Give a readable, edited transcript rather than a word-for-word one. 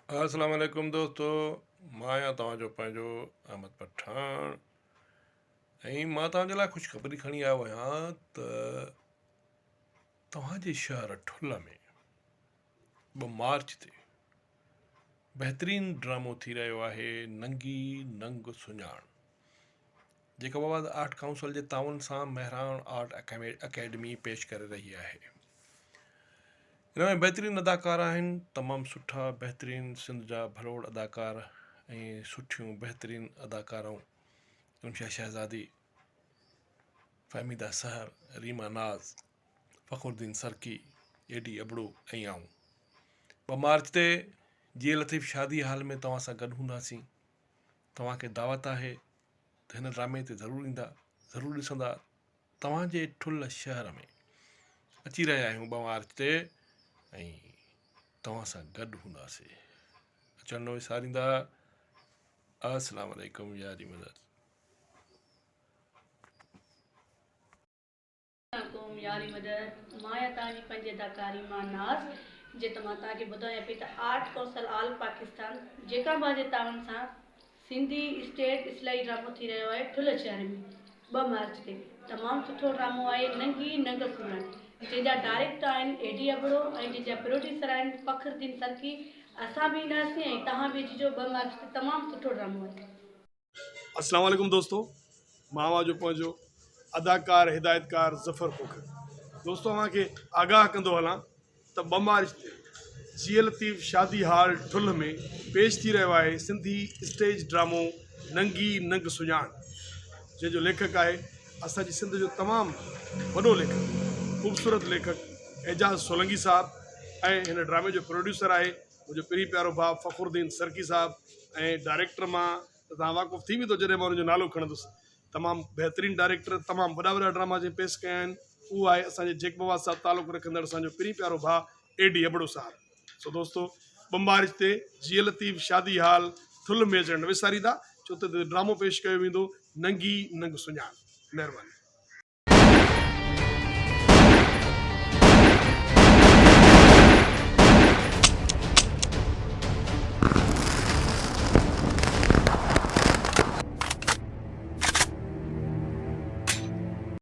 अस्सलाम वालेकुम दोस्तों। मां आहियां तव्हांजो पंहिंजो अहमद पठान ऐं मां तव्हांजे लाइ ख़ुशख़बरी खणी आयो आहियां त तव्हांजे शहर ठुल्ह में 2 मार्च ते बहितरीनु ड्रामो थी रहियो आहे नंगी नंग सुञाण, जेका बाबा आर्ट काउंसिल जे ताउन सां मेहरान आर्ट अकेडमी पेश करे रही आहे। हिन में बहितरीनु अदाकार आहिनि, तमामु सुठा बहितरीनु सिंध जा भलोड़ अदाकार ऐं सुठियूं बहितरीनु अदाकाराऊं उनशा शहज़ादी, फहमीदा सहर, रीमा नाज़, फ़खरुद्दीन सरकी, एडी अबड़ो ऐं आऊं। 2 मार्च ते जी लतीफ़ शादी हाल में तव्हां सां गॾु हूंदासीं। तव्हांखे दावत आहे त हिन ड्रामे ते ज़रूरु ईंदा, ज़रूरु ॾिसंदा। तव्हांजे ठुल्ह शहर में अची रहिया आहियूं 2 मार्च ते ऐं तव्हां सां गॾु हूंदासीं। अचण न विसारींदा। अस्सलाम वालेकुम, यारी मदद। यारी मदद माया तव्हांजी पंहिंजी अदाकारी मां नाज़ जे त मां तव्हांखे ॿुधायां पई त आर्ट काउंसिल ऑल पाकिस्तान जेका जे तावन सां सिंधी स्टेट इस्लाही ड्रामो थी रहियो आहे ठुल्ह शहर में 2 मार्च ते। तमामु सुठो ड्रामो आहे नंगी नंग सुञाण, जंहिंजा डायरेक्टर आहिनि एडी अबड़ो ऐं जंहिंजा प्रोड्यूसर आहिनि फ़खरुद्दीन सरकी। असां बि ईंदासीं ऐं तव्हां बि अचिजो। 2 मार्च ते तमामु सुठो ड्रामो आहे। अस्सलाम वालेकुम दोस्तों, मां जो पंहिंजो अदाकार हिदायतकार ज़फ़र पोखर दोस्तों अव्हांखे आगाह कंदो हलां त 2 मार्च ते जी लतीफ़ शादी हाल ठुल्ह में पेश थी रहियो आहे सिंधी स्टेज ड्रामो नंगी नंग सुञाण, जंहिंजो लेखक आहे असांजी सिंध जो तमामु वॾो लेखक, ख़ूबसूरत लेखक एजाज़ सोलंगी साहब ऐं हिन ड्रामे जो प्रोड्यूसर आहे मुंहिंजो पिरी प्यारो भाउ फ़खरुद्दीन सरकी साहब ऐं डायरेक्टर मां तव्हां वाक़ुफ़ु थी वेंदो जॾहिं मां हुनजो नालो खणंदुसि। तमामु बहितरीनु डायरेक्टर, तमामु वॾा ड्रामा जंहिं पेश कया आहिनि उहो आहे असांजे जेक बाबा सां तालुक़ु रखंदड़ असांजो पिरी प्यारो भाउ एडी अबड़ो साहब। सो दोस्तों 2 मार्च ते जी लतीफ़ शादी हाल ठुल्ह में अचणु न विसारींदा, छो त ड्रामो पेश कयो वेंदो नंगी नंग सुञाण। महिरबानी।